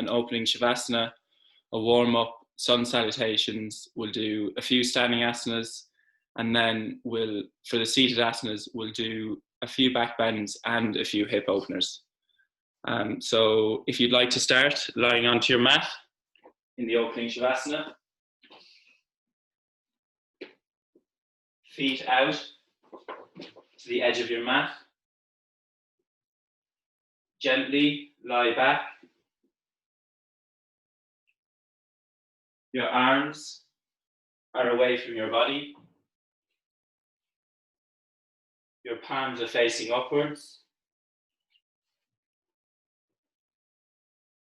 an opening Shavasana, a warm-up, sun salutations. We'll do a few standing asanas, and then for the seated asanas, we'll do a few back bends and a few hip openers. So if you'd like to start lying onto your mat in the opening Shavasana, feet out to the edge of your mat, gently lie back. Your arms are away from your body. Your palms are facing upwards.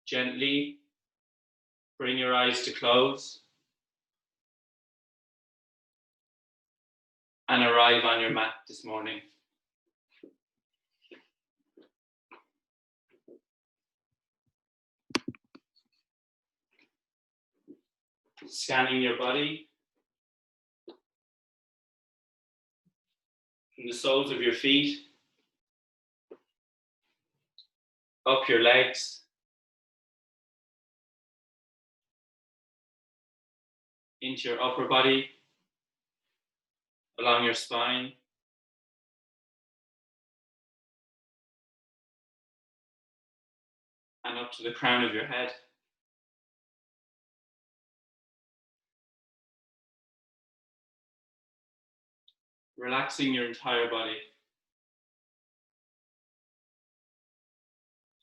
Gently bring your eyes to close and arrive on your mat this morning. Scanning your body from the soles of your feet, up your legs, into your upper body, along your spine, and up to the crown of your head. Relaxing your entire body.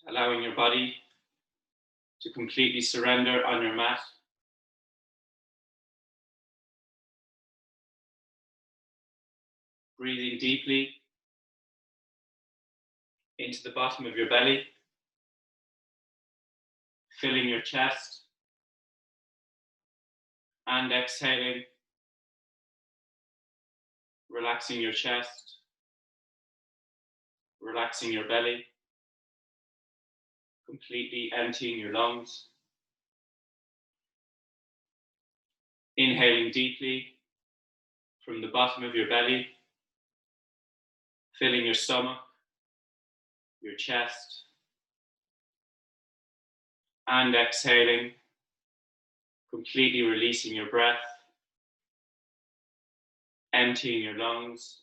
Allowing your body to completely surrender on your mat. Breathing deeply into the bottom of your belly, filling your chest, and exhaling, relaxing your chest, relaxing your belly, completely emptying your lungs. Inhaling deeply from the bottom of your belly, filling your stomach, your chest, and exhaling, completely releasing your breath, emptying your lungs.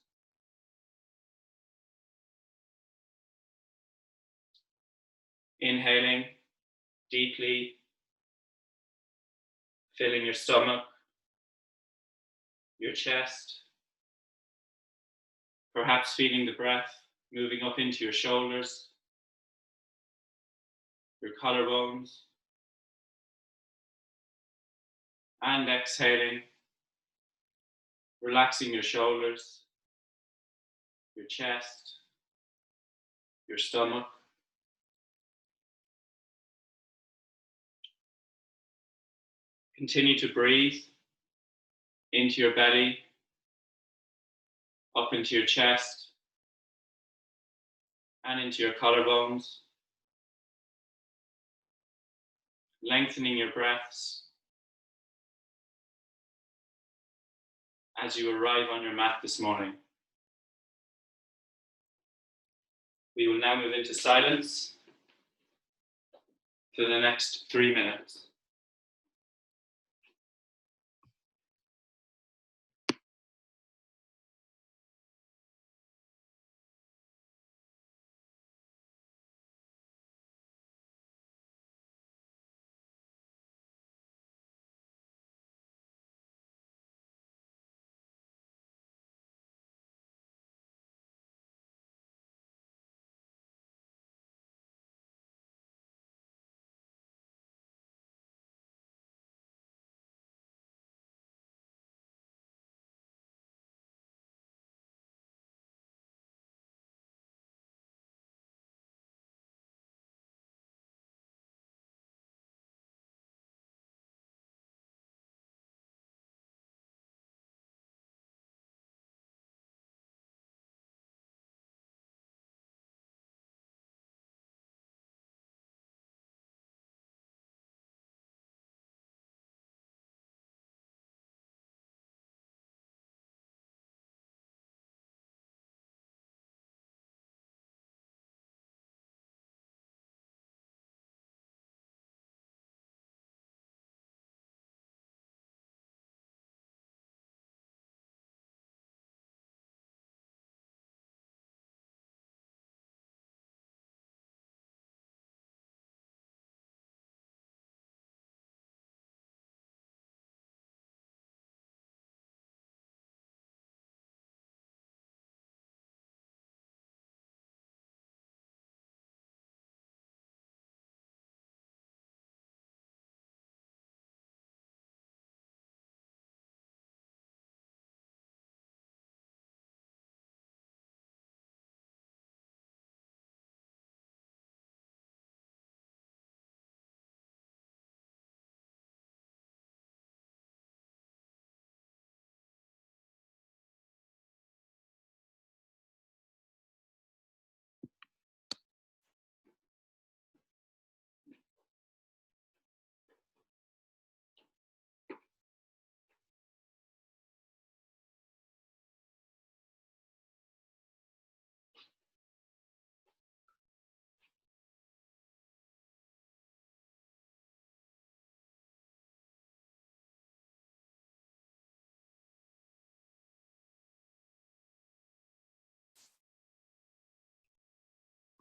Inhaling deeply, filling your stomach, your chest, perhaps feeling the breath moving up into your shoulders, your collarbones, and exhaling, relaxing your shoulders, your chest, your stomach. Continue to breathe into your belly, up into your chest, and into your collarbones, lengthening your breaths as you arrive on your mat this morning. We will now move into silence for the next 3 minutes.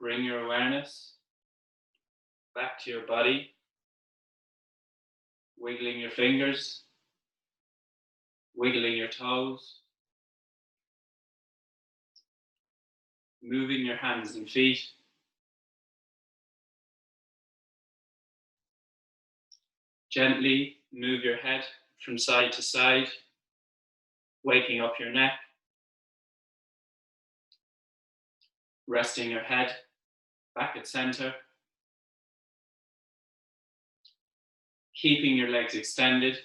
bring your awareness back to your body, wiggling your fingers, wiggling your toes, moving your hands and feet. Gently move your head from side to side, waking up your neck, resting your head back at center, keeping your legs extended.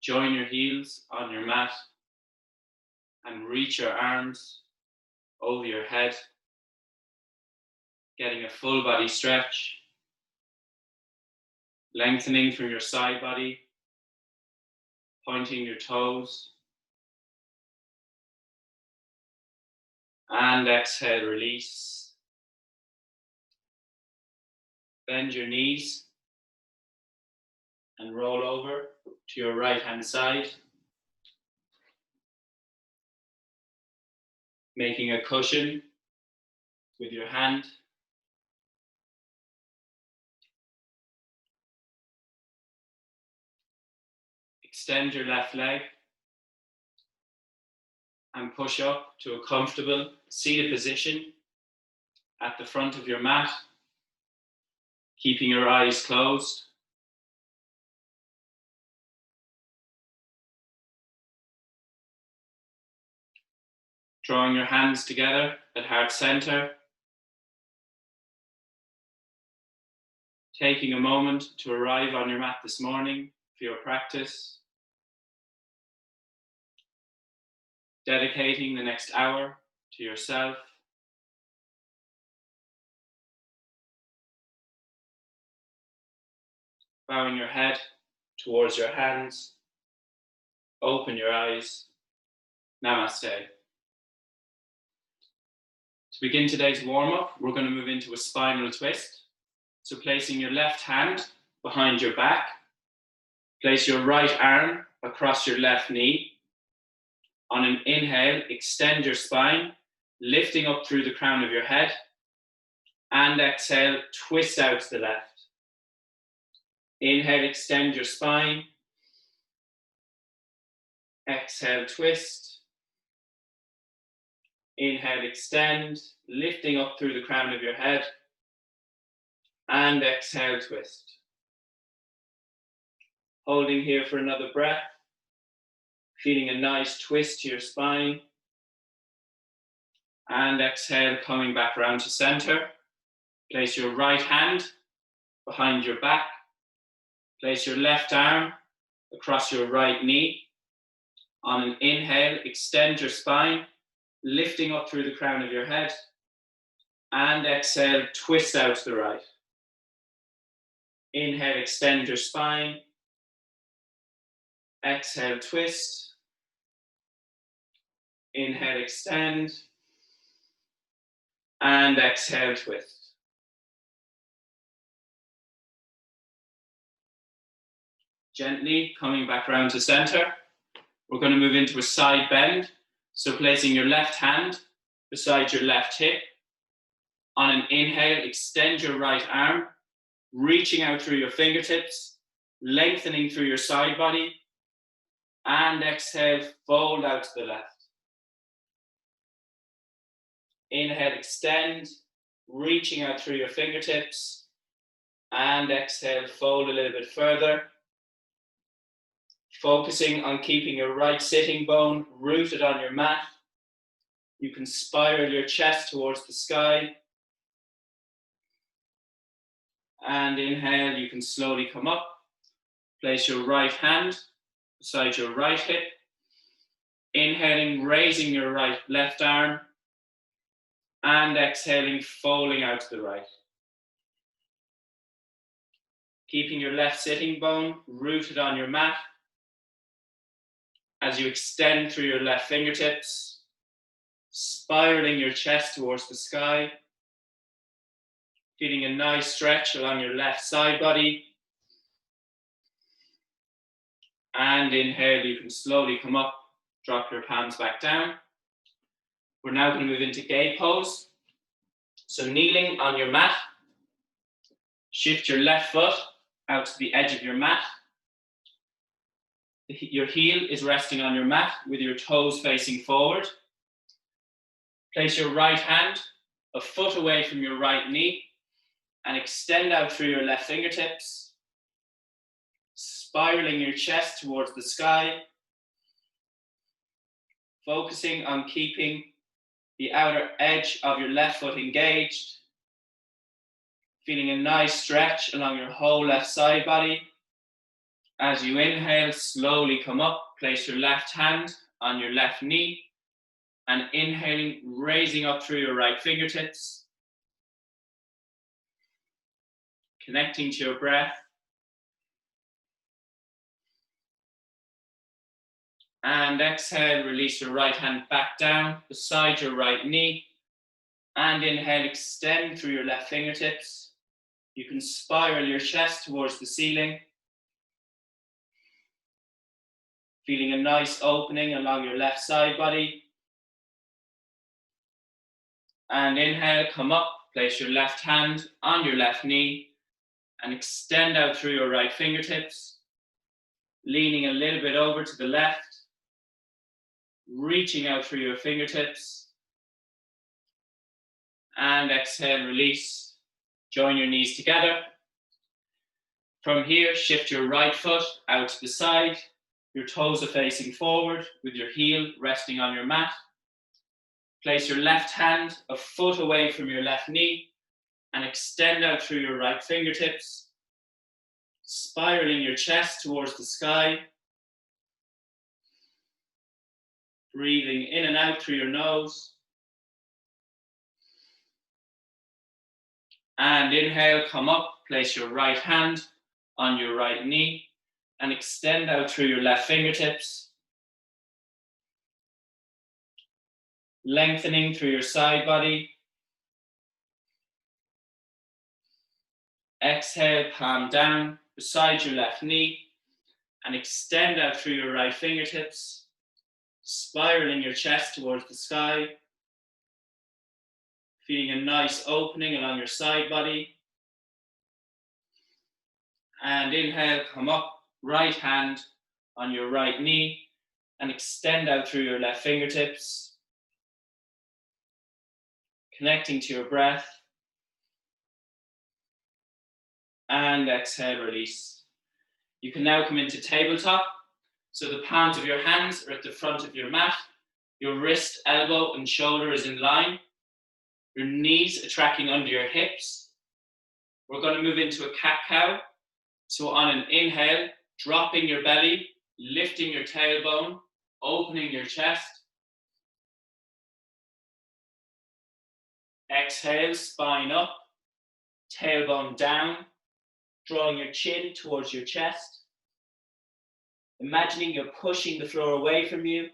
Join your heels on your mat and reach your arms over your head, getting a full body stretch, lengthening through your side body, pointing your toes, and exhale, release. Bend your knees and roll over to your right hand side, making a cushion with your hand. Extend your left leg and push up to a comfortable seated position at the front of your mat, keeping your eyes closed. Drawing your hands together at heart center. Taking a moment to arrive on your mat this morning for your practice. Dedicating the next hour to yourself. Bowing your head towards your hands. Open your eyes. Namaste. To begin today's warm-up, we're going to move into a spinal twist. So placing your left hand behind your back, place your right arm across your left knee. On an inhale, extend your spine, lifting up through the crown of your head. And exhale, twist out to the left. Inhale, extend your spine. Exhale, twist. Inhale, extend, lifting up through the crown of your head. And exhale, twist. Holding here for another breath. Feeling a nice twist to your spine. And exhale, coming back around to center. Place your right hand behind your back. Place your left arm across your right knee. On an inhale, extend your spine, lifting up through the crown of your head. And exhale, twist out to the right. Inhale, extend your spine. Exhale, twist. Inhale, extend. And exhale, twist. Gently coming back around to center. We're going to move into a side bend. So placing your left hand beside your left hip. On an inhale, extend your right arm, reaching out through your fingertips, lengthening through your side body. And exhale, fold out to the left. Inhale, extend, reaching out through your fingertips. And exhale, fold a little bit further. Focusing on keeping your right sitting bone rooted on your mat. You can spiral your chest towards the sky. And inhale, you can slowly come up. Place your right hand beside your right hip. Inhaling, raising your left arm. And exhaling, folding out to the right. Keeping your left sitting bone rooted on your mat. As you extend through your left fingertips, spiraling your chest towards the sky. Feeling a nice stretch along your left side body. And inhale, you can slowly come up, drop your palms back down. We're now going to move into gate pose. So kneeling on your mat, shift your left foot out to the edge of your mat. Your heel is resting on your mat with your toes facing forward. Place your right hand a foot away from your right knee and extend out through your left fingertips, spiraling your chest towards the sky, focusing on keeping the outer edge of your left foot engaged, feeling a nice stretch along your whole left side body. As you inhale, slowly come up, place your left hand on your left knee, and inhaling, raising up through your right fingertips, connecting to your breath. And exhale, release your right hand back down beside your right knee. And inhale, extend through your left fingertips. You can spiral your chest towards the ceiling. Feeling a nice opening along your left side body. And inhale, come up, place your left hand on your left knee and extend out through your right fingertips, leaning a little bit over to the left, reaching out through your fingertips. And exhale, release. Join your knees together. From here, shift your right foot out to the side. Your toes are facing forward with your heel resting on your mat. Place your left hand a foot away from your left knee and extend out through your right fingertips, spiraling your chest towards the sky. Breathing in and out through your nose. And inhale, come up, place your right hand on your right knee and extend out through your left fingertips. Lengthening through your side body. Exhale, palm down beside your left knee and extend out through your right fingertips, spiraling your chest towards the sky. Feeling a nice opening along your side body. And inhale, come up, right hand on your right knee and extend out through your left fingertips, connecting to your breath. And exhale, release. You can now come into tabletop. So the palms of your hands are at the front of your mat. Your wrist, elbow, and shoulder is in line. Your knees are tracking under your hips. We're going to move into a cat-cow. So on an inhale, dropping your belly, lifting your tailbone, opening your chest. Exhale, spine up, tailbone down, drawing your chin towards your chest. Imagining you're pushing the floor away from you.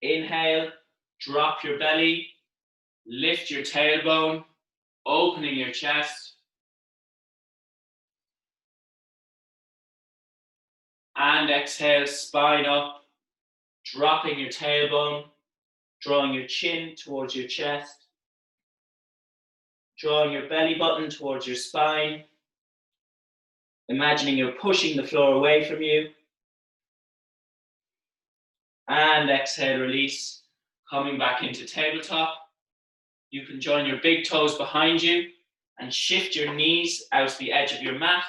Inhale, drop your belly, lift your tailbone, opening your chest. And exhale, spine up, dropping your tailbone, drawing your chin towards your chest, drawing your belly button towards your spine, imagining you're pushing the floor away from you. And exhale, release, coming back into tabletop. You can join your big toes behind you and shift your knees out to the edge of your mat,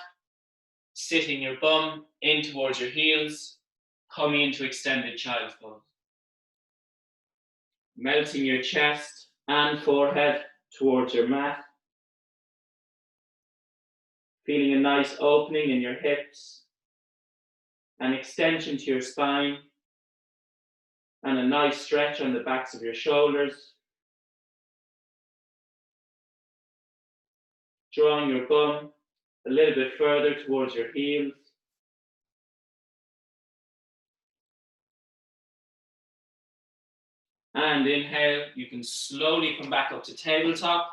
sitting your bum in towards your heels, coming into extended child's pose. Melting your chest and forehead towards your mat. Feeling a nice opening in your hips, an extension to your spine, and a nice stretch on the backs of your shoulders. Drawing your bum a little bit further towards your heels. And inhale, you can slowly come back up to tabletop.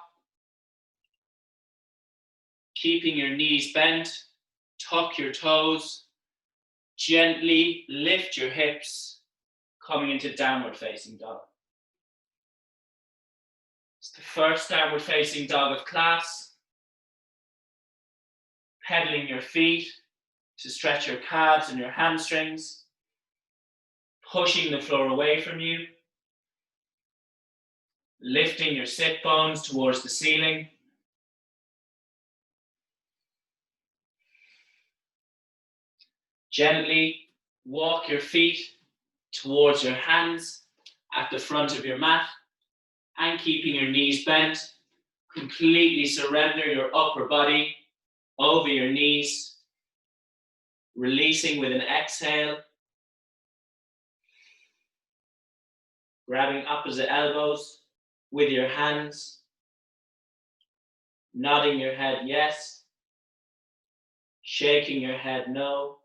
Keeping your knees bent, tuck your toes, gently lift your hips, coming into downward facing dog. The first downward facing dog of class. Pedaling your feet to stretch your calves and your hamstrings. Pushing the floor away from you. Lifting your sit bones towards the ceiling. Gently walk your feet towards your hands at the front of your mat and keeping your knees bent, completely surrender your upper body over your knees, releasing with an exhale, grabbing opposite elbows with your hands, nodding your head yes, shaking your head no,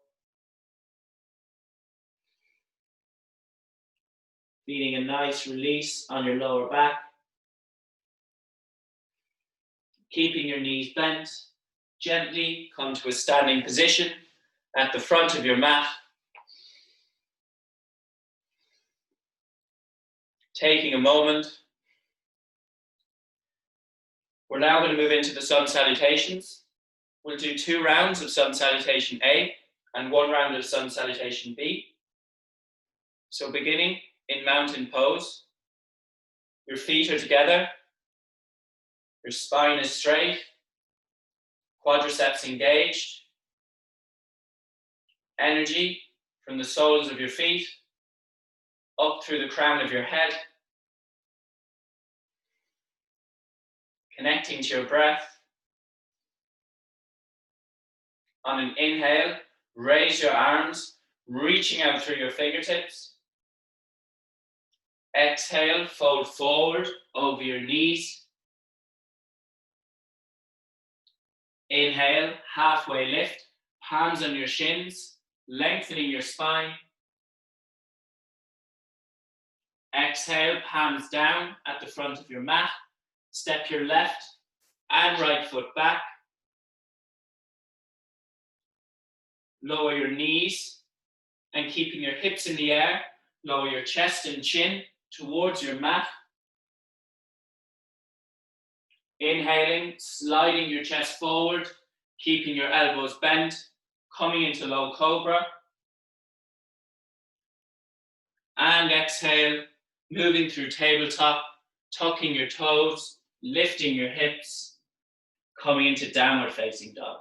feeling a nice release on your lower back, keeping your knees bent. Gently come to a standing position at the front of your mat, taking a moment. We're now going to move into the sun salutations. We'll do 2 rounds of sun salutation A and 1 round of sun salutation B. So beginning in mountain pose, your feet are together, your spine is straight, quadriceps engaged, energy from the soles of your feet up through the crown of your head, connecting to your breath. On an inhale, raise your arms, reaching out through your fingertips. Exhale, fold forward over your knees. Inhale, halfway lift, hands on your shins, lengthening your spine. Exhale, palms down at the front of your mat. Step your left and right foot back. Lower your knees and keeping your hips in the air, lower your chest and chin towards your mat. Inhaling, sliding your chest forward, keeping your elbows bent, coming into low cobra. And exhale, moving through tabletop, tucking your toes, lifting your hips, coming into downward facing dog.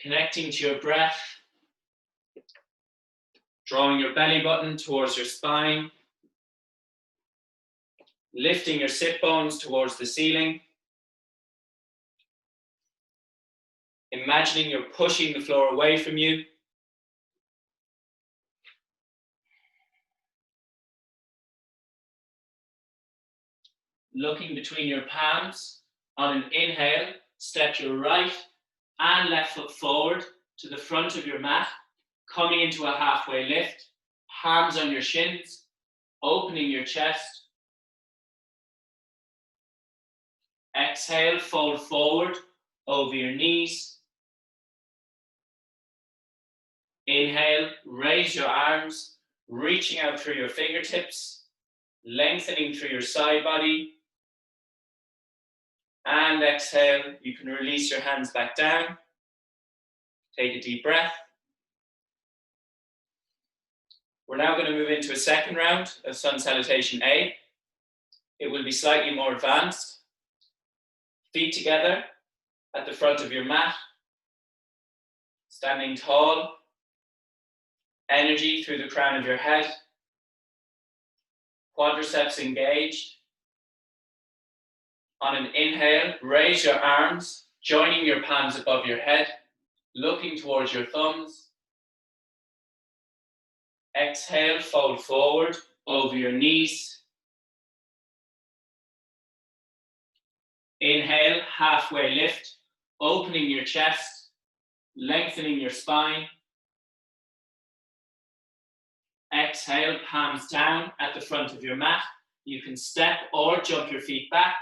Connecting to your breath, drawing your belly button towards your spine, lifting your sit bones towards the ceiling. Imagining you're pushing the floor away from you. Looking between your palms. On an inhale, step your right and left foot forward to the front of your mat, coming into a halfway lift, hands on your shins, opening your chest. Exhale, fold forward over your knees. Inhale, raise your arms, reaching out through your fingertips, lengthening through your side body. And exhale, you can release your hands back down. Take a deep breath. We're now going to move into a second round of sun salutation A. It will be slightly more advanced. Feet together at the front of your mat. Standing tall. Energy through the crown of your head. Quadriceps engaged. On an inhale, raise your arms, joining your palms above your head, looking towards your thumbs. Exhale, fold forward over your knees. Inhale, halfway lift, opening your chest, lengthening your spine. Exhale, palms down at the front of your mat. You can step or jump your feet back.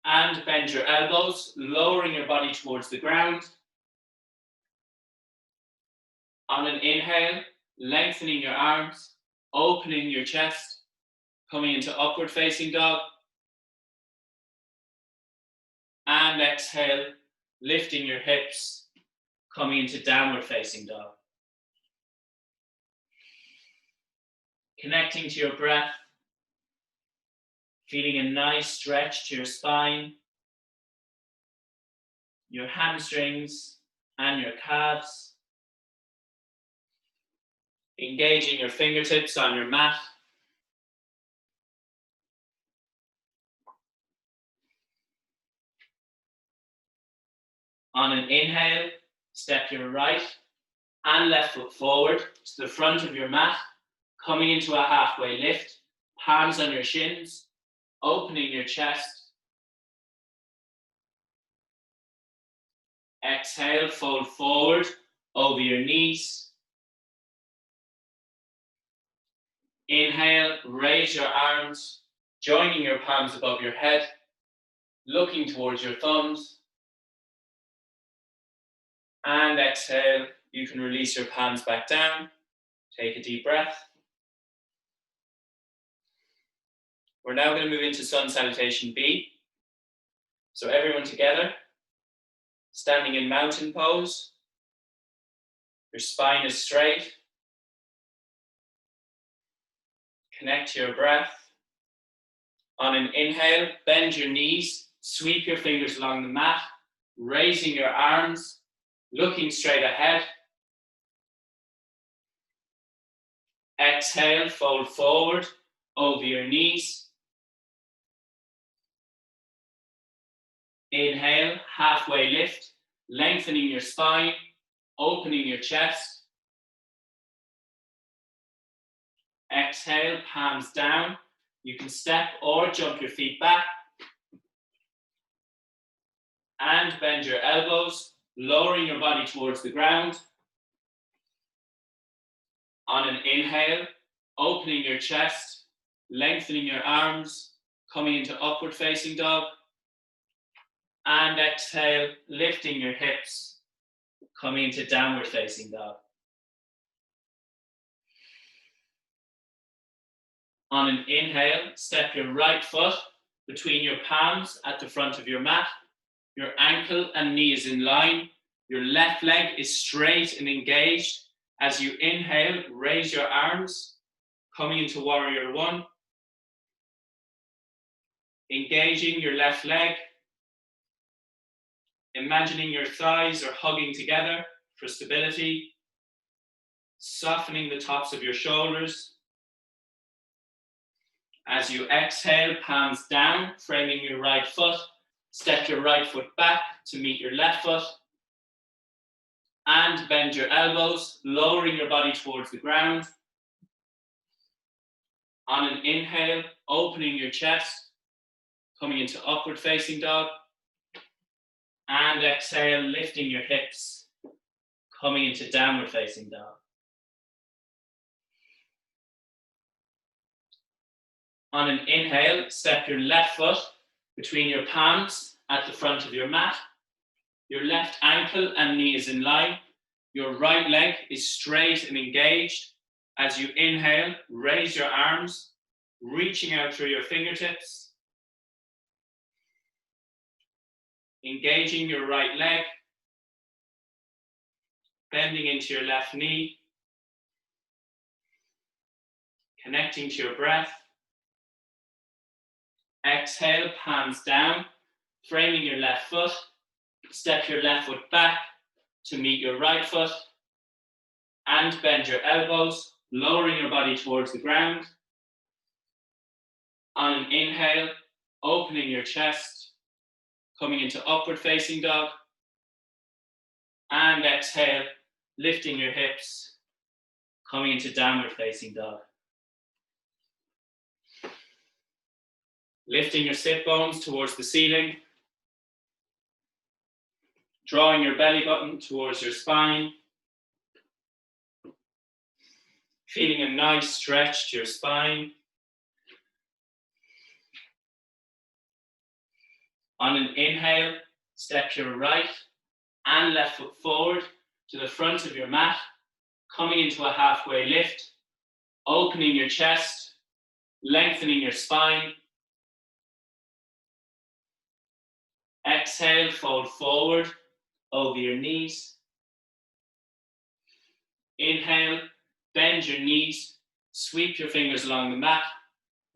And bend your elbows, lowering your body towards the ground. On an inhale, lengthening your arms, opening your chest, coming into upward facing dog. And exhale, lifting your hips, coming into downward facing dog. Connecting to your breath, feeling a nice stretch to your spine, your hamstrings and your calves. Engaging your fingertips on your mat. On an inhale, step your right and left foot forward to the front of your mat, coming into a halfway lift, palms on your shins, opening your chest. Exhale, fold forward over your knees. Inhale, raise your arms, joining your palms above your head, looking towards your thumbs. And exhale, you can release your palms back down. Take a deep breath. We're now going to move into Sun Salutation B. So everyone together, standing in mountain pose. Your spine is straight. Connect to your breath. On an inhale, bend your knees, sweep your fingers along the mat, raising your arms, looking straight ahead. Exhale, fold forward over your knees. Inhale, halfway lift, lengthening your spine, opening your chest. Exhale, palms down. You can step or jump your feet back. And bend your elbows, lowering your body towards the ground. On an inhale, opening your chest, lengthening your arms, coming into upward facing dog. And exhale, lifting your hips, coming into downward facing dog. On an inhale, step your right foot between your palms at the front of your mat. Your ankle and knee is in line. Your left leg is straight and engaged. As you inhale, raise your arms, coming into warrior one. Engaging your left leg. Imagining your thighs are hugging together for stability. Softening the tops of your shoulders. As you exhale, palms down, framing your right foot. Step your right foot back to meet your left foot. And bend your elbows, lowering your body towards the ground. On an inhale, opening your chest, coming into upward facing dog. And exhale, lifting your hips, coming into downward facing dog. On an inhale, step your left foot between your palms at the front of your mat. Your left ankle and knee is in line. Your right leg is straight and engaged. As you inhale, raise your arms, reaching out through your fingertips. Engaging your right leg. Bending into your left knee. Connecting to your breath. Exhale, palms down, framing your left foot. Step your left foot back to meet your right foot. And bend your elbows, lowering your body towards the ground. On an inhale, opening your chest, coming into upward facing dog. And exhale, lifting your hips, coming into downward facing dog. Lifting your sit bones towards the ceiling. Drawing your belly button towards your spine. Feeling a nice stretch to your spine. On an inhale, step your right and left foot forward to the front of your mat, Coming into a halfway lift, opening your chest, lengthening your spine. Exhale, fold forward over your knees. Inhale, bend your knees, sweep your fingers along the mat,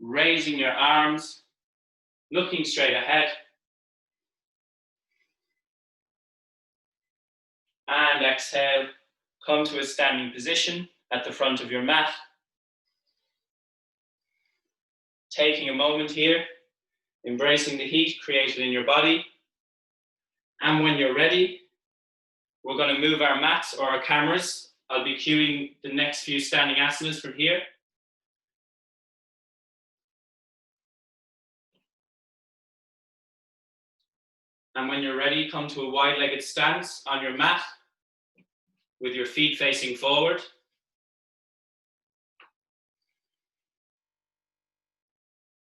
raising your arms, looking straight ahead. And exhale, come to a standing position at the front of your mat. Taking a moment here, embracing the heat created in your body. And when you're ready, we're going to move our mats or our cameras. I'll be cueing the next few standing asanas from here. And when you're ready, come to a wide-legged stance on your mat with your feet facing forward.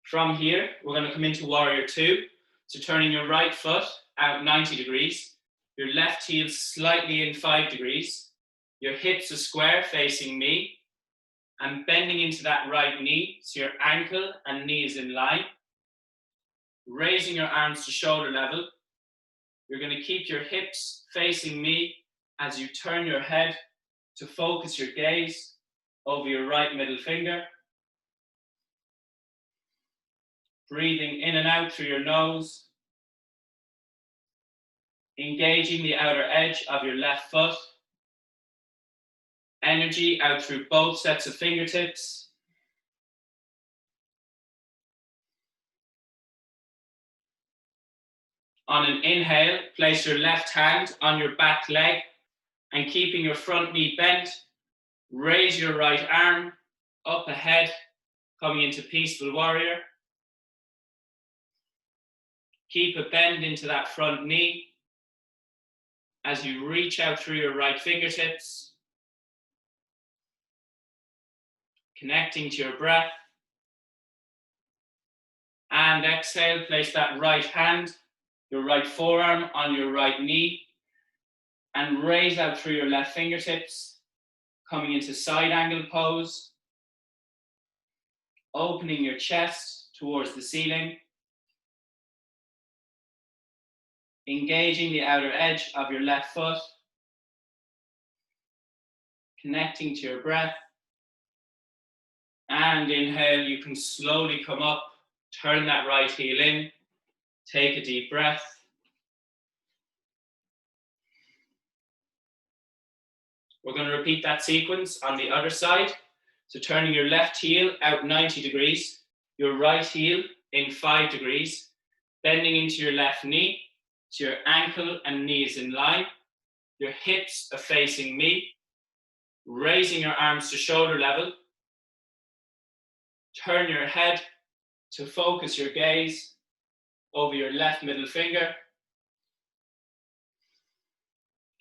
From here, we're going to come into Warrior Two. So turning your right foot out 90 degrees, your left heel slightly in 5 degrees, your hips are square facing me, and bending into that right knee, so your ankle and knee is in line. Raising your arms to shoulder level. You're going to keep your hips facing me as you turn your head to focus your gaze over your right middle finger. Breathing in and out through your nose. Engaging the outer edge of your left foot. Energy out through both sets of fingertips. On an inhale, place your left hand on your back leg and keeping your front knee bent, raise your right arm up ahead, coming into Peaceful Warrior. Keep a bend into that front knee as you reach out through your right fingertips, connecting to your breath. And exhale, place that right hand, your right forearm on your right knee, and raise out through your left fingertips, coming into side angle pose, opening your chest towards the ceiling, engaging the outer edge of your left foot, connecting to your breath. And inhale, you can slowly come up, turn that right heel in, take a deep breath. We're going to repeat that sequence on the other side. So turning your left heel out 90 degrees, your right heel in 5 degrees, bending into your left knee, so your ankle and knee is in line, your hips are facing me, raising your arms to shoulder level, turn your head to focus your gaze over your left middle finger,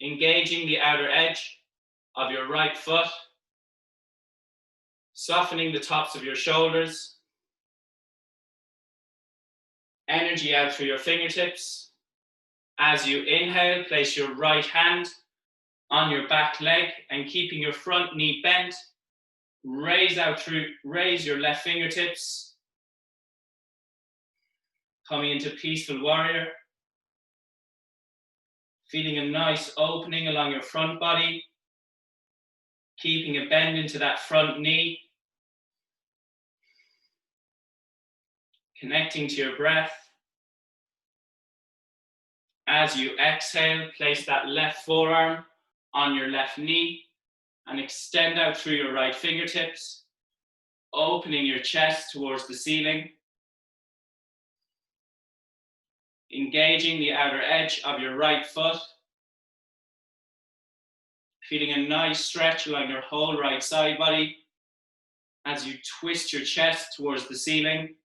engaging the outer edge of your right foot, softening the tops of your shoulders, energy out through your fingertips. As you inhale, place your right hand on your back leg and keeping your front knee bent, raise your left fingertips, coming into Peaceful Warrior, feeling a nice opening along your front body, keeping a bend into that front knee, connecting to your breath. As you exhale, place that left forearm on your left knee and extend out through your right fingertips, opening your chest towards the ceiling, engaging the outer edge of your right foot, feeling a nice stretch along your whole right side body as you twist your chest towards the ceiling.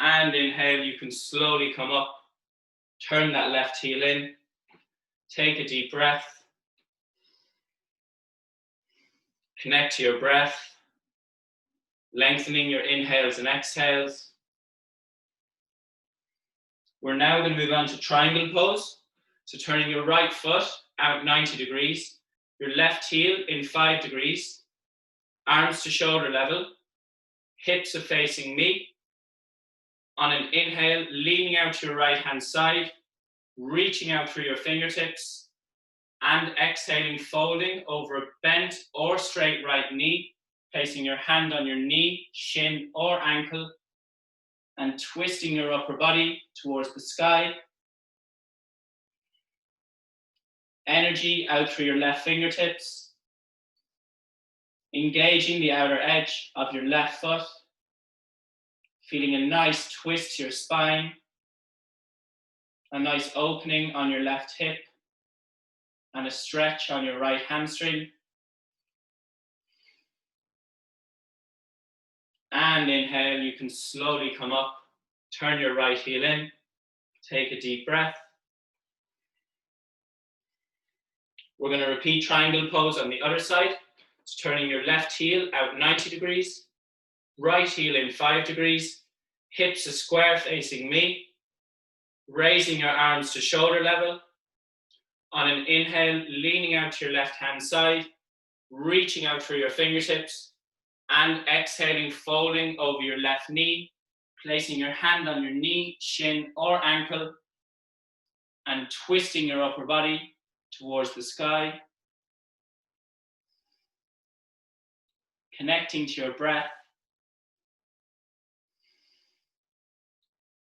And inhale, you can slowly come up, turn that left heel in, take a deep breath, connect to your breath, lengthening your inhales and exhales. We're now going to move on to triangle pose. So turning your right foot out 90 degrees, your left heel in 5 degrees, arms to shoulder level, hips are facing me. On an inhale, leaning out to your right hand side, reaching out through your fingertips, and exhaling, folding over a bent or straight right knee, placing your hand on your knee, shin, or ankle, and twisting your upper body towards the sky. Energy out through your left fingertips, engaging the outer edge of your left foot, feeling a nice twist to your spine, a nice opening on your left hip, and a stretch on your right hamstring. And inhale, you can slowly come up, turn your right heel in, take a deep breath. We're going to repeat triangle pose on the other side. So turning your left heel out 90 degrees, right heel in 5 degrees, hips are square facing me, raising your arms to shoulder level. On an inhale, leaning out to your left hand side, reaching out through your fingertips, and exhaling, folding over your left knee, placing your hand on your knee, shin, or ankle, and twisting your upper body towards the sky. Connecting to your breath,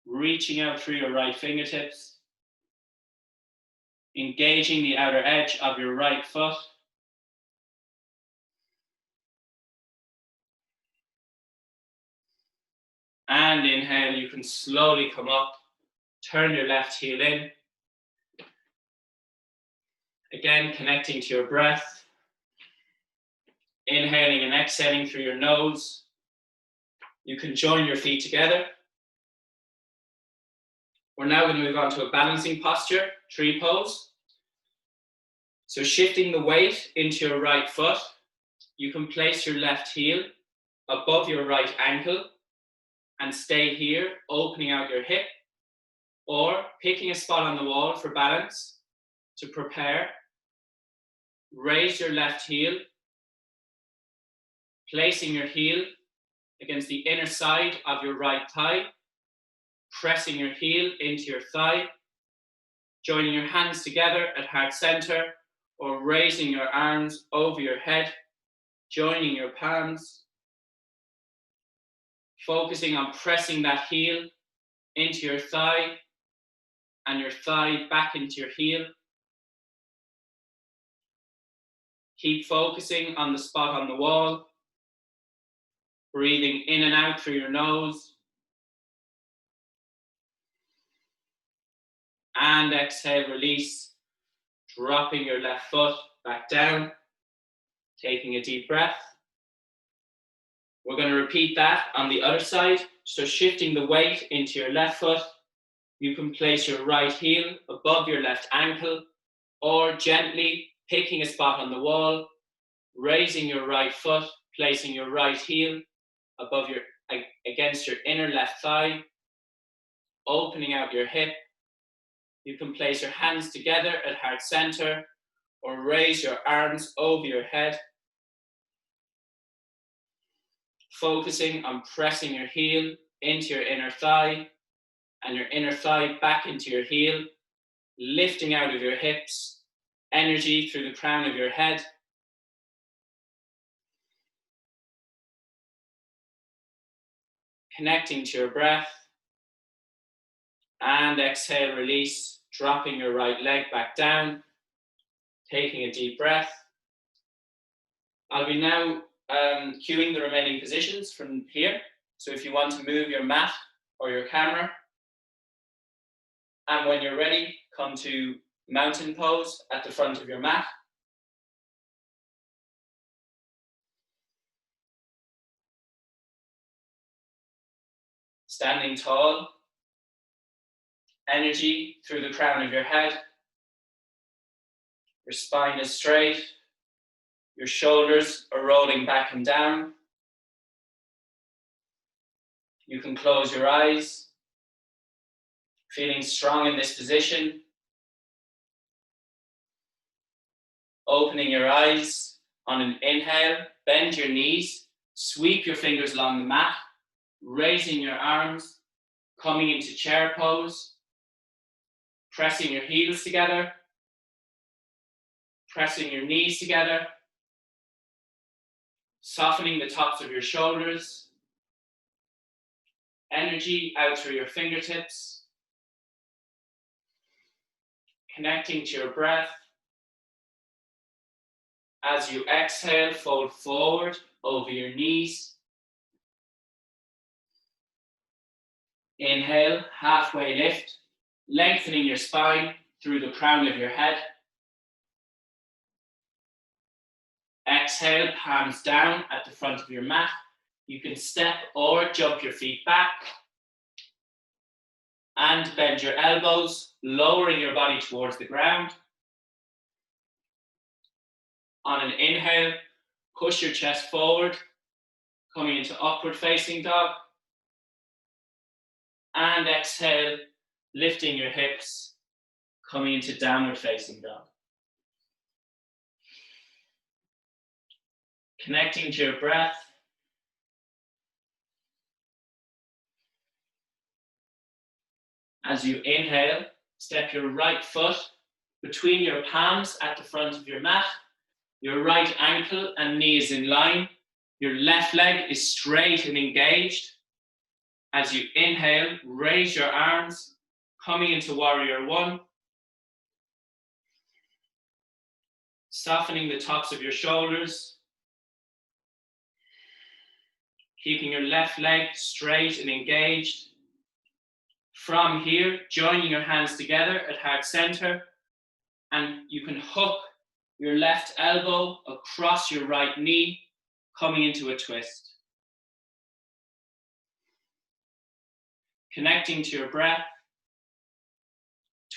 reaching out through your right fingertips, engaging the outer edge of your right foot, and inhale, you can slowly come up, turn your left heel in, again connecting to your breath, inhaling and exhaling through your nose. You can join your feet together. We're now going to move on to a balancing posture, tree pose. So shifting the weight into your right foot, you can place your left heel above your right ankle and stay here, opening out your hip, or picking a spot on the wall for balance. To prepare, raise your left heel, placing your heel against the inner side of your right thigh, pressing your heel into your thigh, joining your hands together at heart center, or raising your arms over your head, joining your palms, focusing on pressing that heel into your thigh and your thigh back into your heel. Keep focusing on the spot on the wall, breathing in and out through your nose. And exhale, release, dropping your left foot back down, taking a deep breath. We're going to repeat that on the other side. So shifting the weight into your left foot, you can place your right heel above your left ankle, or gently picking a spot on the wall, raising your right foot, placing your right heel above against your inner left thigh, opening out your hip. You can place your hands together at heart center, or raise your arms over your head, focusing on pressing your heel into your inner thigh and your inner thigh back into your heel, lifting out of your hips, energy through the crown of your head. Connecting to your breath, and exhale, release, dropping your right leg back down, taking a deep breath. I'll be now cueing the remaining positions from here. So if you want to move your mat or your camera, and when you're ready, come to mountain pose at the front of your mat. Standing tall, energy through the crown of your head. Your spine is straight. Your shoulders are rolling back and down. You can close your eyes, feeling strong in this position. Opening your eyes. On an inhale, bend your knees, sweep your fingers along the mat, raising your arms, coming into chair pose, pressing your heels together, pressing your knees together, softening the tops of your shoulders, energy out through your fingertips, connecting to your breath. As you exhale, fold forward over your knees. Inhale, halfway lift, lengthening your spine through the crown of your head. Exhale, palms down at the front of your mat. You can step or jump your feet back and bend your elbows, lowering your body towards the ground. On an inhale, push your chest forward, coming into upward facing dog. And exhale, lifting your hips, coming into downward facing dog. Connecting to your breath. As you inhale, step your right foot between your palms at the front of your mat. Your right ankle and knee is in line. Your left leg is straight and engaged. As you inhale, raise your arms, coming into warrior one. Softening the tops of your shoulders. Keeping your left leg straight and engaged. From here, joining your hands together at heart center, and you can hook your left elbow across your right knee, coming into a twist. Connecting to your breath,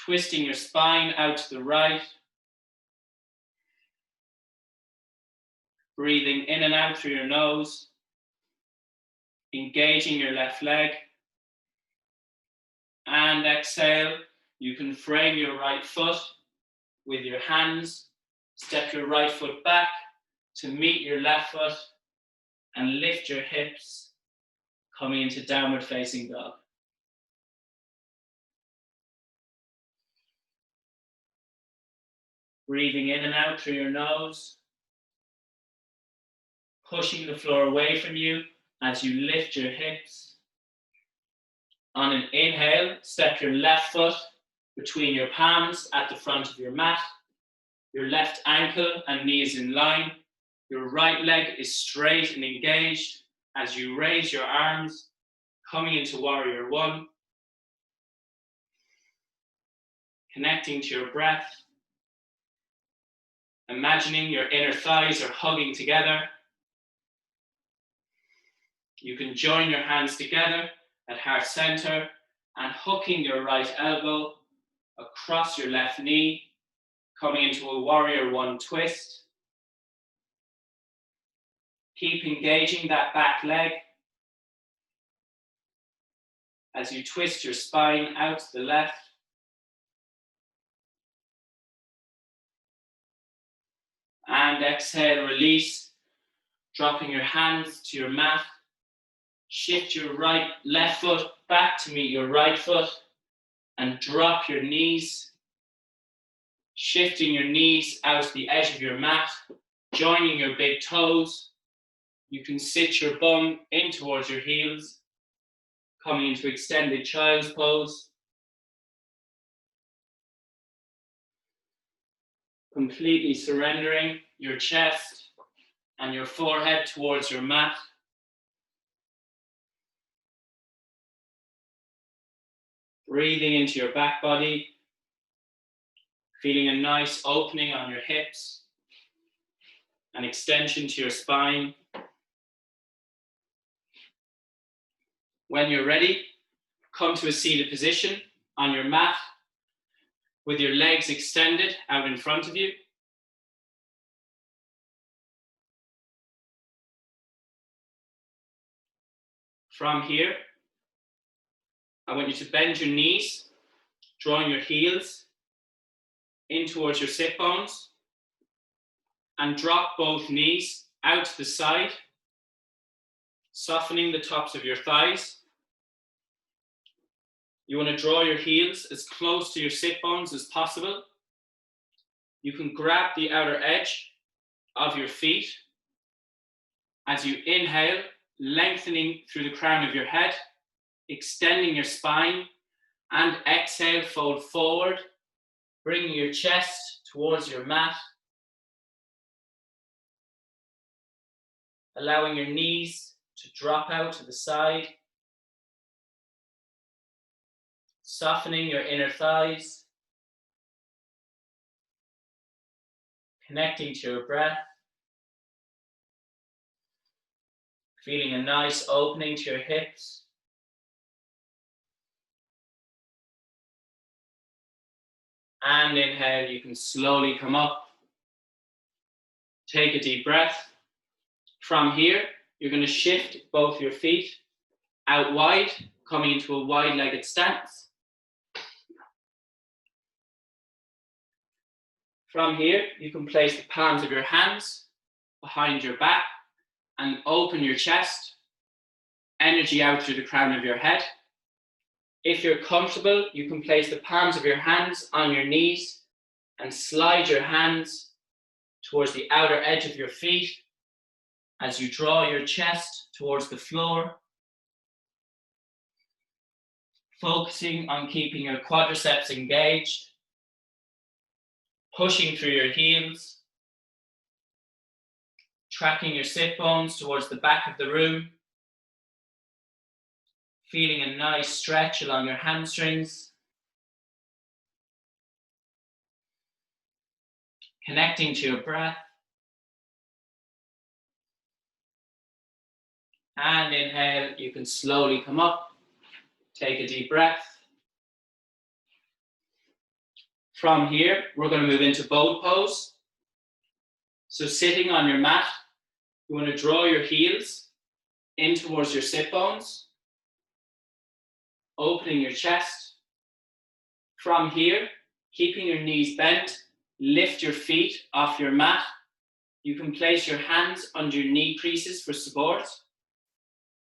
twisting your spine out to the right, breathing in and out through your nose, engaging your left leg, and exhale. You can frame your right foot with your hands, step your right foot back to meet your left foot, and lift your hips, coming into downward facing dog. Breathing in and out through your nose, pushing the floor away from you as you lift your hips. On an inhale, step your left foot between your palms at the front of your mat. Your left ankle and knee is in line. Your right leg is straight and engaged as you raise your arms, coming into warrior one. Connecting to your breath. Imagining your inner thighs are hugging together. You can join your hands together at heart center and hooking your right elbow across your left knee, coming into a warrior one twist. Keep engaging that back leg as you twist your spine out to the left. And exhale, release, dropping your hands to your mat. Shift your left foot back to meet your right foot and drop your knees. Shifting your knees out to the edge of your mat, joining your big toes. You can sit your bum in towards your heels, coming into extended child's pose. Completely surrendering your chest and your forehead towards your mat. Breathing into your back body, feeling a nice opening on your hips, an extension to your spine. When you're ready, come to a seated position on your mat with your legs extended out in front of you. From here, I want you to bend your knees, drawing your heels in towards your sit bones. and drop both knees out to the side, softening the tops of your thighs. You want to draw your heels as close to your sit bones as possible. You can grab the outer edge of your feet as you inhale, lengthening through the crown of your head, extending your spine, and exhale, fold forward, bringing your chest towards your mat, allowing your knees to drop out to the side, softening your inner thighs, connecting to your breath, feeling a nice opening to your hips. And inhale, you can slowly come up. Take a deep breath. From here, you're going to shift both your feet out wide, coming into a wide-legged stance. From here, you can place the palms of your hands behind your back and open your chest, energy out through the crown of your head. If you're comfortable, you can place the palms of your hands on your knees and slide your hands towards the outer edge of your feet as you draw your chest towards the floor, focusing on keeping your quadriceps engaged, pushing through your heels, tracking your sit bones towards the back of the room, feeling a nice stretch along your hamstrings, connecting to your breath, and inhale, you can slowly come up, take a deep breath. From here, we're going to move into boat pose. So sitting on your mat, you want to draw your heels in towards your sit bones, opening your chest. From here, keeping your knees bent, lift your feet off your mat. You can place your hands under your knee creases for support.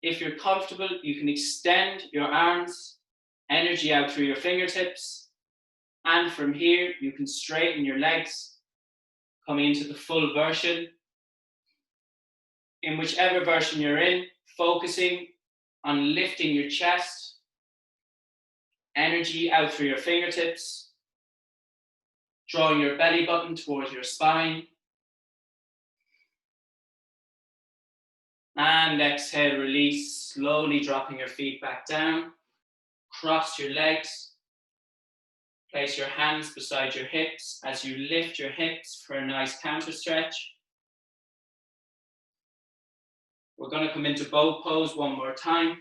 If you're comfortable, you can extend your arms, energy out through your fingertips. And from here, you can straighten your legs, coming into the full version. In whichever version you're in, focusing on lifting your chest, energy out through your fingertips, drawing your belly button towards your spine. And exhale, release, slowly dropping your feet back down. Cross your legs. Place your hands beside your hips as you lift your hips for a nice counter stretch. We're going to come into boat pose one more time.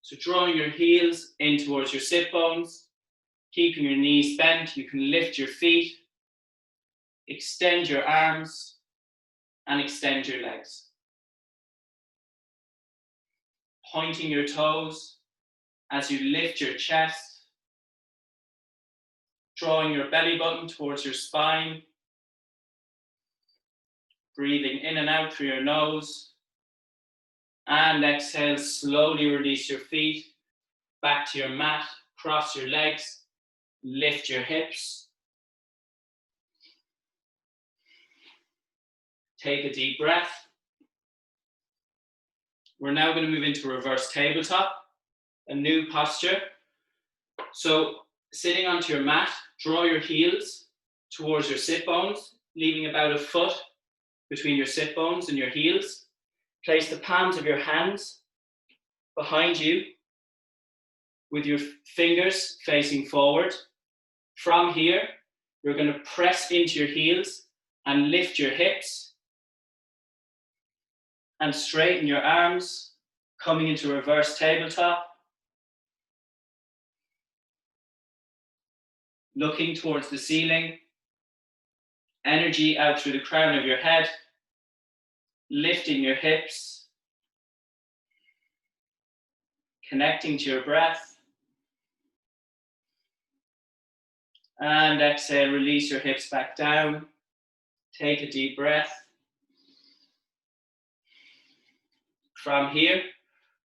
So drawing your heels in towards your sit bones, keeping your knees bent, you can lift your feet, extend your arms, and extend your legs. Pointing your toes as you lift your chest, drawing your belly button towards your spine, breathing in and out through your nose, and exhale, slowly release your feet back to your mat, cross your legs, lift your hips. Take a deep breath. We're now going to move into reverse tabletop, a new posture. So sitting onto your mat, draw your heels towards your sit bones, leaving about a foot between your sit bones and your heels. Place the palms of your hands behind you with your fingers facing forward. From here, you're going to press into your heels and lift your hips and straighten your arms, coming into reverse tabletop. Looking towards the ceiling, energy out through the crown of your head, lifting your hips, connecting to your breath, and exhale, release your hips back down. Take a deep breath. From here,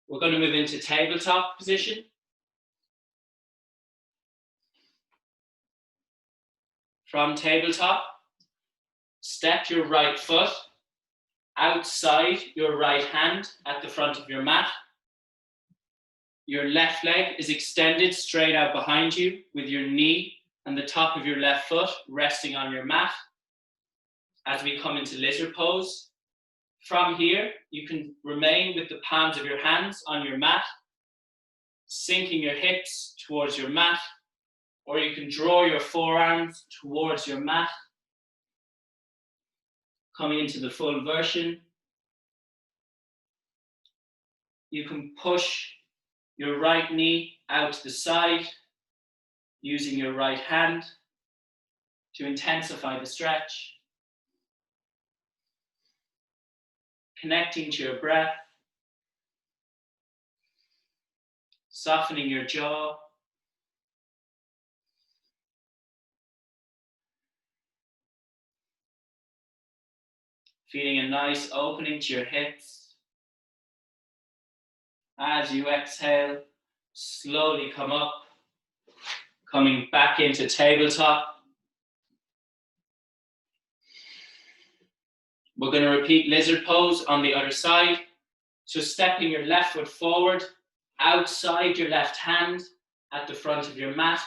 we're going to move into tabletop position. From tabletop, step your right foot outside your right hand at the front of your mat. Your left leg is extended straight out behind you with your knee and the top of your left foot resting on your mat as we come into lizard pose. From here, you can remain with the palms of your hands on your mat, sinking your hips towards your mat, or you can draw your forearms towards your mat, coming into the full version. You can push your right knee out to the side using your right hand to intensify the stretch. Connecting to your breath, softening your jaw, feeling a nice opening to your hips. As you exhale, slowly come up, coming back into tabletop. We're going to repeat lizard pose on the other side. So stepping your left foot forward, outside your left hand at the front of your mat.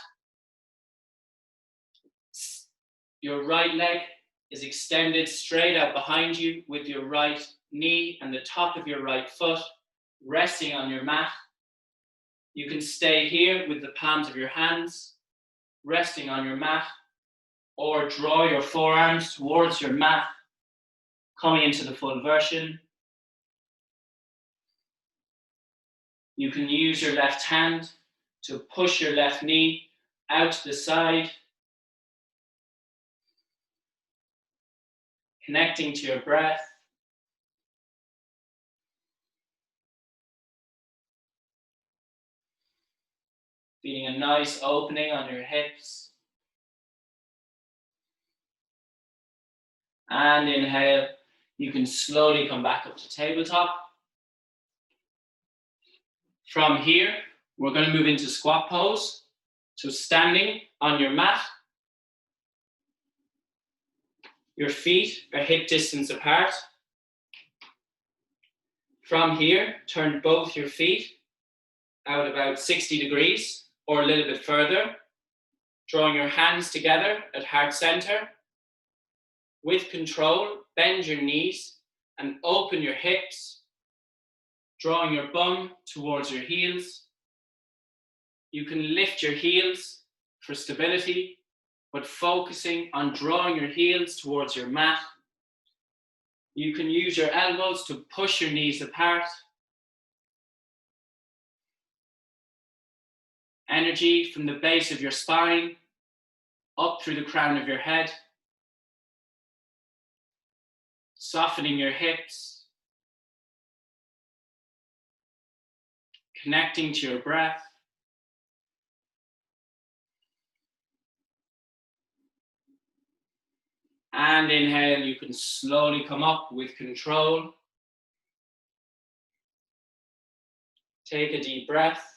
Your right leg is extended straight out behind you with your right knee and the top of your right foot resting on your mat. You can stay here with the palms of your hands resting on your mat, or draw your forearms towards your mat, coming into the full version. You can use your left hand to push your left knee out to the side, connecting to your breath. Feeling a nice opening on your hips. And inhale, you can slowly come back up to tabletop. From here, we're going to move into squat pose. So standing on your mat, your feet are hip distance apart. From here, turn both your feet out about 60 degrees or a little bit further, drawing your hands together at heart center. With control, bend your knees and open your hips, drawing your bum towards your heels. You can lift your heels for stability, but focusing on drawing your heels towards your mat. You can use your elbows to push your knees apart. Energy from the base of your spine up through the crown of your head, softening your hips, connecting to your breath. And inhale, you can slowly come up with control. Take a deep breath.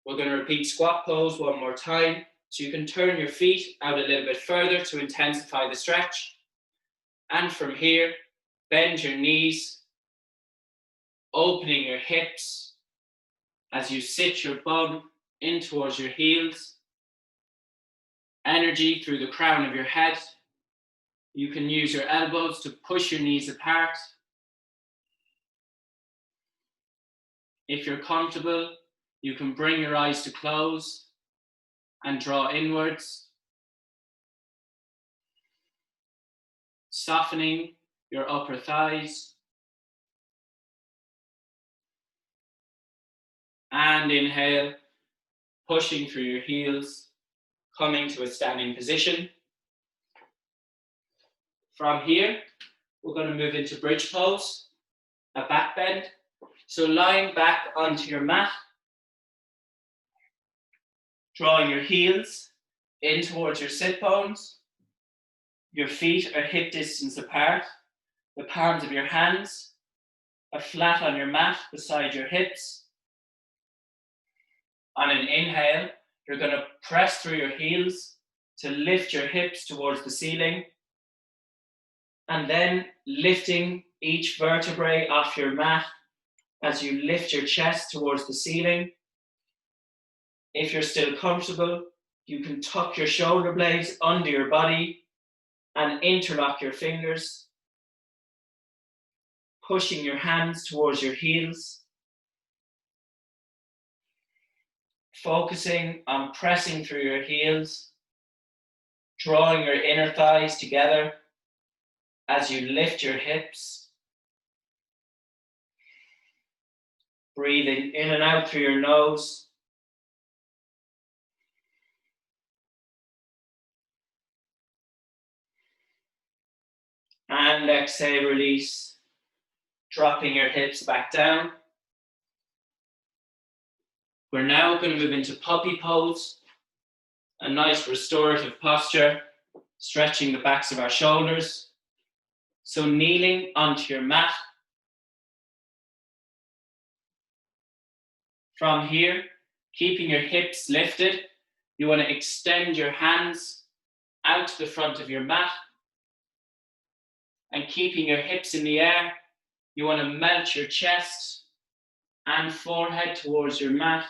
We're going to repeat squat pose one more time. So you can turn your feet out a little bit further to intensify the stretch. And from here, bend your knees, opening your hips as you sit your bum in towards your heels. Energy through the crown of your head. You can use your elbows to push your knees apart. If you're comfortable, you can bring your eyes to close and draw inwards, softening your upper thighs. And inhale, pushing through your heels, coming to a standing position. From here, we're going to move into bridge pose, a back bend. So lying back onto your mat, drawing your heels in towards your sit bones. Your feet are hip distance apart. The palms of your hands are flat on your mat beside your hips. On an inhale, you're going to press through your heels to lift your hips towards the ceiling, and then lifting each vertebrae off your mat as you lift your chest towards the ceiling. If you're still comfortable, you can tuck your shoulder blades under your body and interlock your fingers, pushing your hands towards your heels, focusing on pressing through your heels, drawing your inner thighs together as you lift your hips, breathing in and out through your nose. And exhale, release, dropping your hips back down. We're now going to move into puppy pose, a nice restorative posture, stretching the backs of our shoulders. So kneeling onto your mat. From here, keeping your hips lifted, you want to extend your hands out to the front of your mat. And keeping your hips in the air, you want to melt your chest and forehead towards your mat.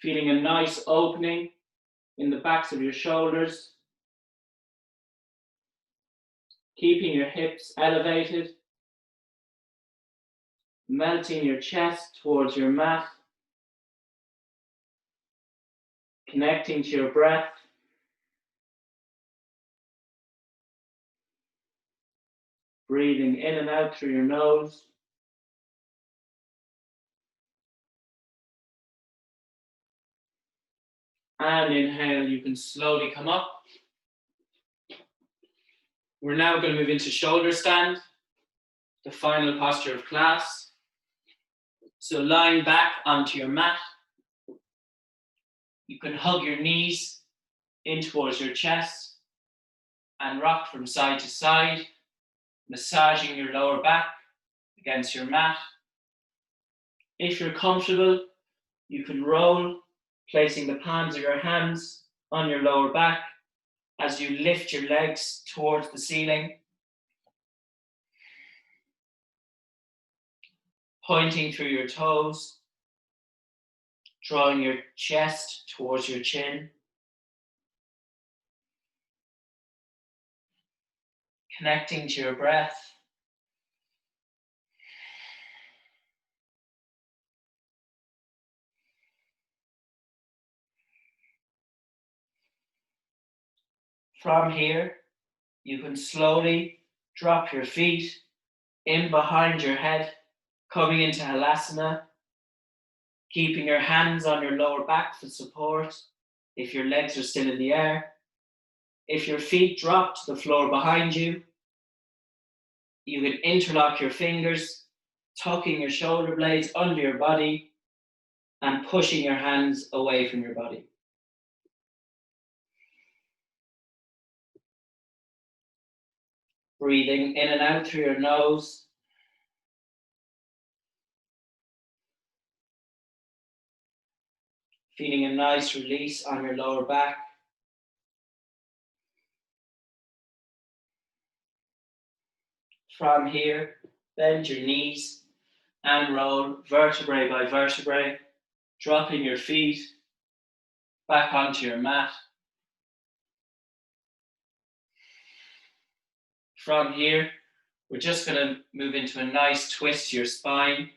Feeling a nice opening in the backs of your shoulders. Keeping your hips elevated. Melting your chest towards your mat. Connecting to your breath. Breathing in and out through your nose. And inhale, you can slowly come up. We're now going to move into shoulder stand, the final posture of class. So lying back onto your mat, you can hug your knees in towards your chest and rock from side to side, massaging your lower back against your mat. If you're comfortable, you can roll, placing the palms of your hands on your lower back as you lift your legs towards the ceiling, pointing through your toes, drawing your chest towards your chin, connecting to your breath. From here, you can slowly drop your feet in behind your head, coming into Halasana, keeping your hands on your lower back for support if your legs are still in the air. If your feet drop to the floor behind you, you can interlock your fingers, tucking your shoulder blades under your body and pushing your hands away from your body. Breathing in and out through your nose. Feeling a nice release on your lower back. From here, bend your knees and roll vertebrae by vertebrae, dropping your feet back onto your mat. From here, we're just going to move into a nice twist to your spine.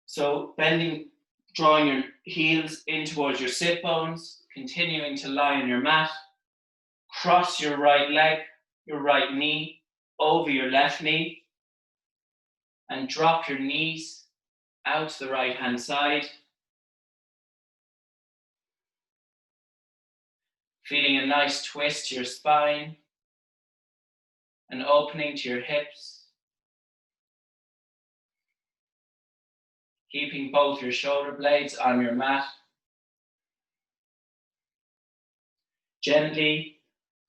So bending, drawing your heels in towards your sit bones, continuing to lie on your mat. Cross your right leg, your right knee over your left knee, and drop your knees out to the right hand side. Feeling a nice twist to your spine, an opening to your hips. Keeping both your shoulder blades on your mat. Gently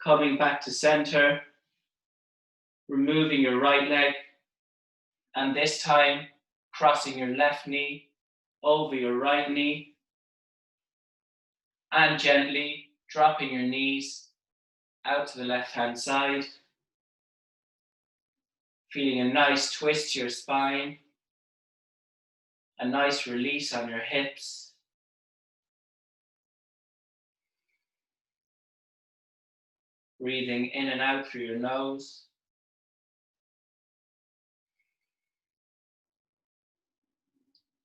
Coming back to center, removing your right leg, and this time crossing your left knee over your right knee, and gently dropping your knees out to the left-hand side, feeling a nice twist to your spine, a nice release on your hips. Breathing in and out through your nose.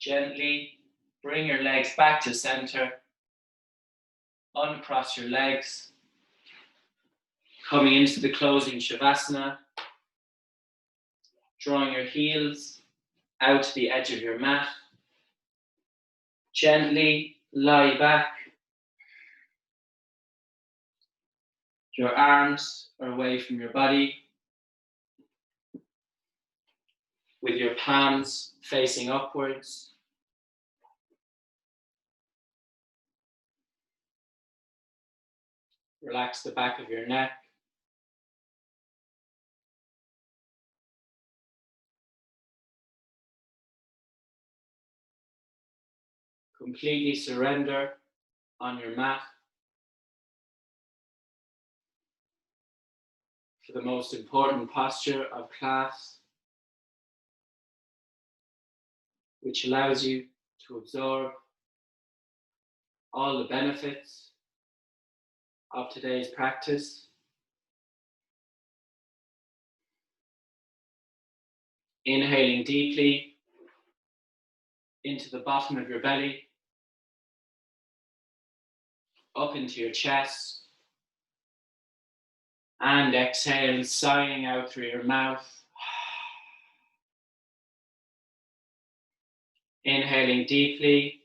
Gently bring your legs back to center. Uncross your legs. Coming into the closing Shavasana. Drawing your heels out to the edge of your mat. Gently lie back. Your arms are away from your body, with your palms facing upwards. Relax the back of your neck. Completely surrender on your mat for the most important posture of class, which allows you to absorb all the benefits of today's practice. Inhaling deeply into the bottom of your belly, up into your chest, and exhale, sighing out through your mouth. Inhaling deeply,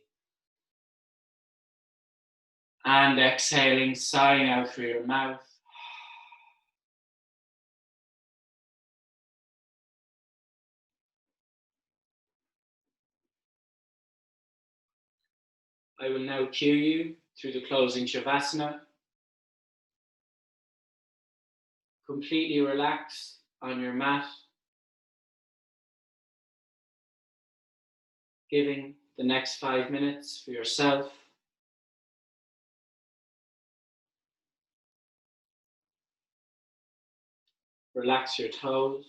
and exhaling, sighing out through your mouth. I will now cue you through the closing Shavasana. Completely relax on your mat, giving the next 5 minutes for yourself. Relax your toes.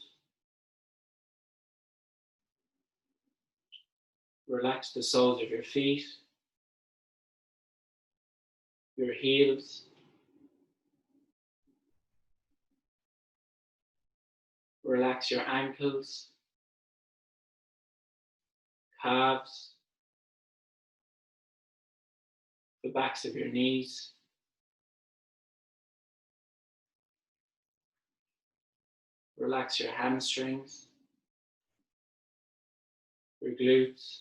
Relax the soles of your feet, your heels. Relax your ankles, calves, the backs of your knees. Relax your hamstrings, your glutes.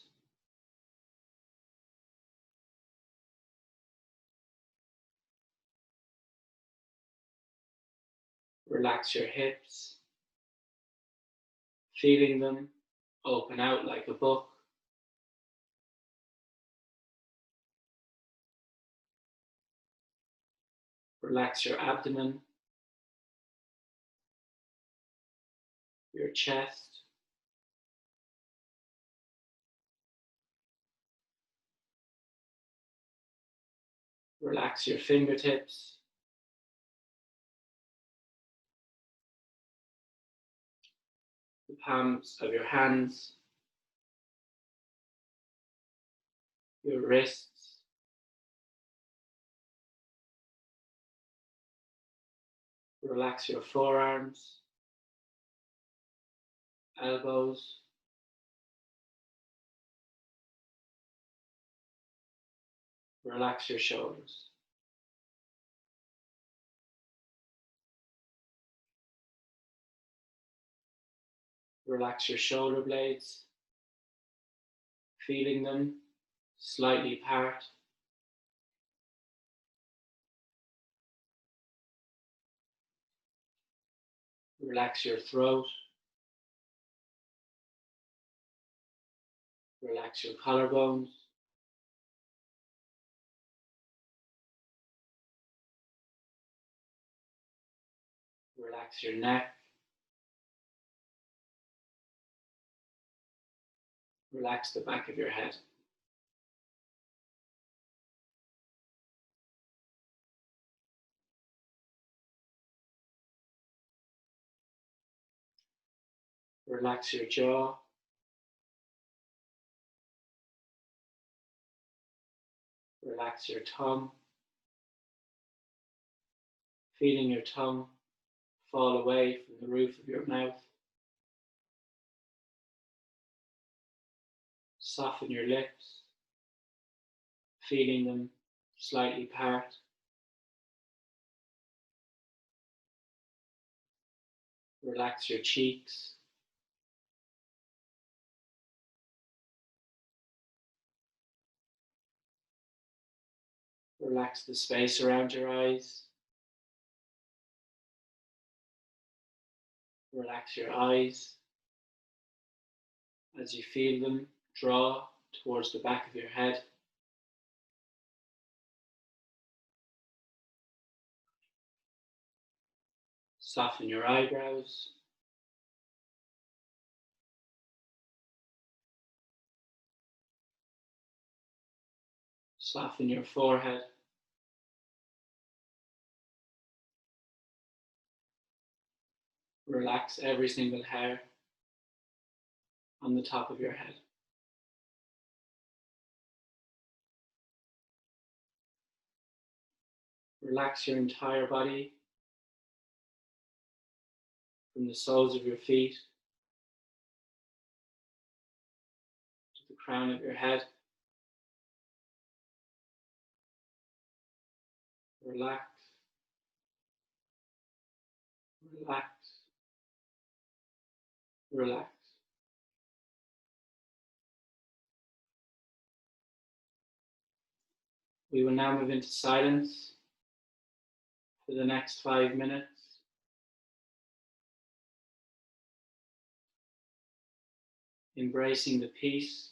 Relax your hips, feeling them open out like a book. Relax your abdomen, your chest. Relax your fingertips. The palms of your hands, your wrists. Relax your forearms, elbows. Relax your shoulders. Relax your shoulder blades, feeling them slightly apart. Relax your throat. Relax your collarbones. Relax your neck. Relax the back of your head. Relax your jaw. Relax your tongue. Feeling your tongue fall away from the roof of your mouth. Soften your lips, feeling them slightly part. Relax your cheeks. Relax the space around your eyes. Relax your eyes as you feel them draw towards the back of your head. Soften your eyebrows. Soften your forehead. Relax every single hair on the top of your head. Relax your entire body from the soles of your feet to the crown of your head. Relax, relax, relax. We will now move into silence for the next 5 minutes. Embracing the peace,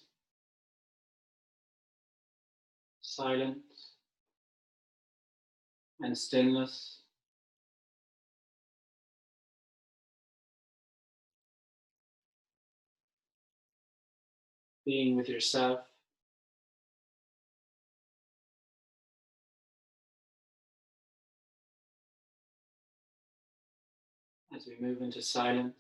silence, and stillness. Being with yourself. As we move into silence.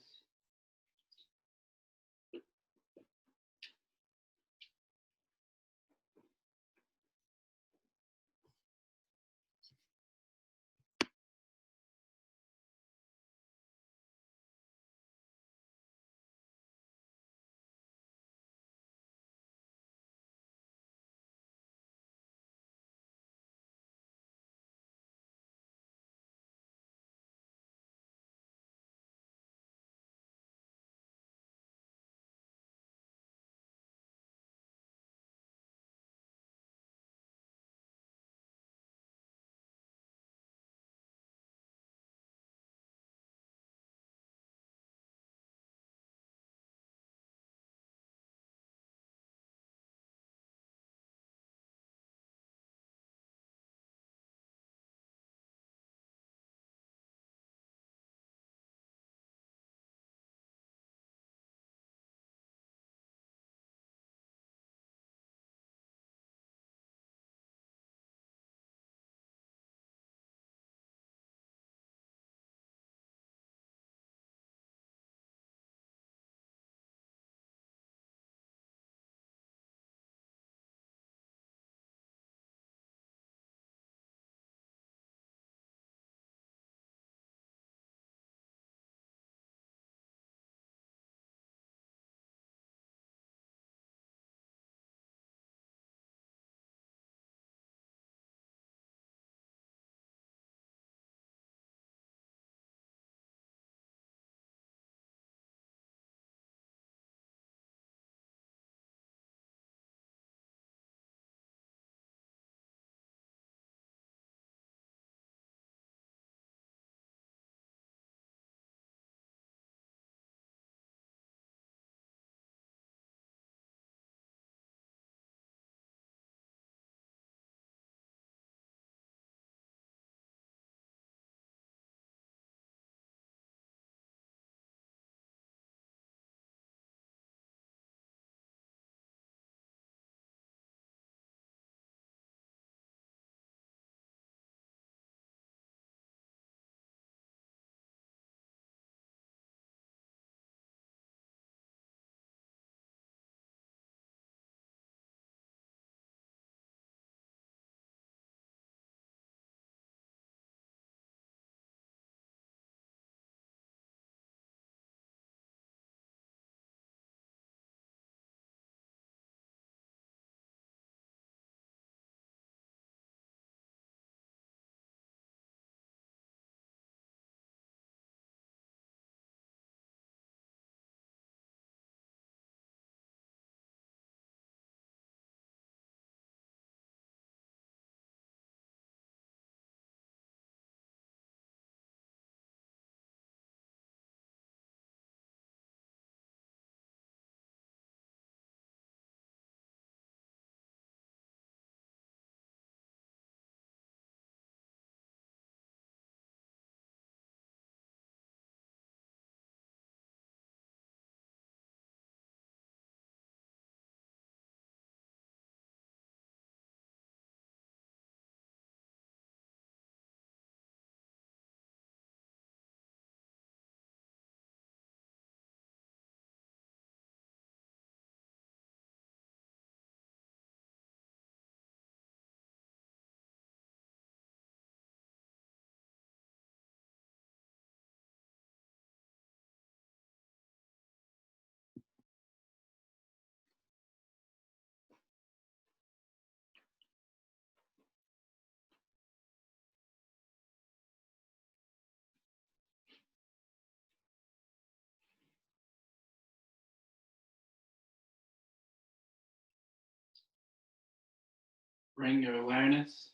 Bring your awareness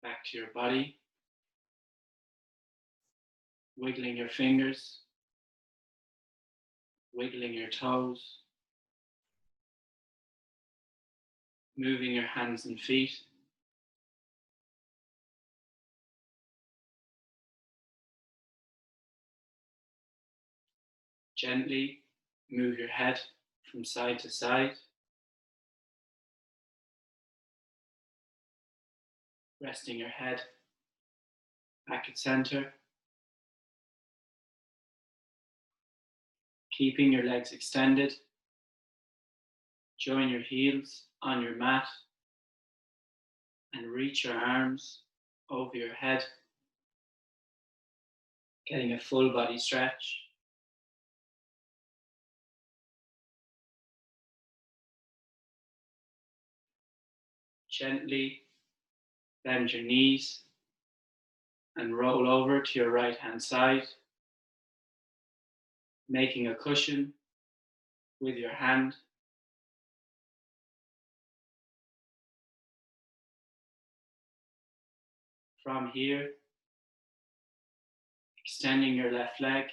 back to your body, wiggling your fingers, wiggling your toes, moving your hands and feet. Gently move your head from side to side, resting your head back at center, keeping your legs extended. Join your heels on your mat and reach your arms over your head, getting a full body stretch. Gently bend your knees and roll over to your right hand side, making a cushion with your hand. From here, extending your left leg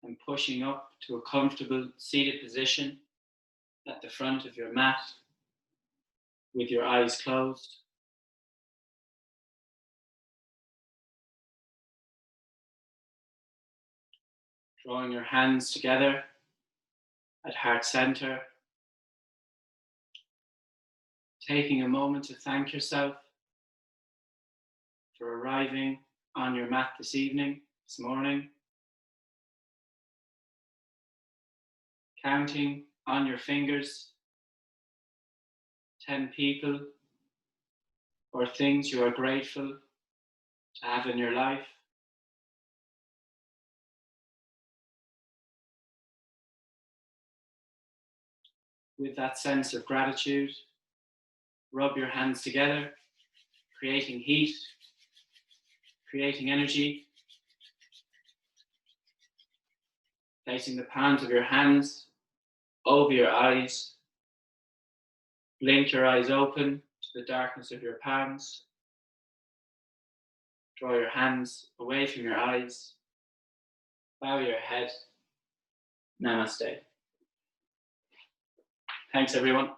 and pushing up to a comfortable seated position at the front of your mat with your eyes closed. Drawing your hands together at heart center. Taking a moment to thank yourself for arriving on your mat this morning. Counting on your fingers 10 people or things you are grateful to have in your life. With that sense of gratitude, rub your hands together, creating heat, creating energy. Placing the palms of your hands over your eyes. Blink your eyes open to the darkness of your palms. Draw your hands away from your eyes. Bow your head. Namaste. Thanks, everyone.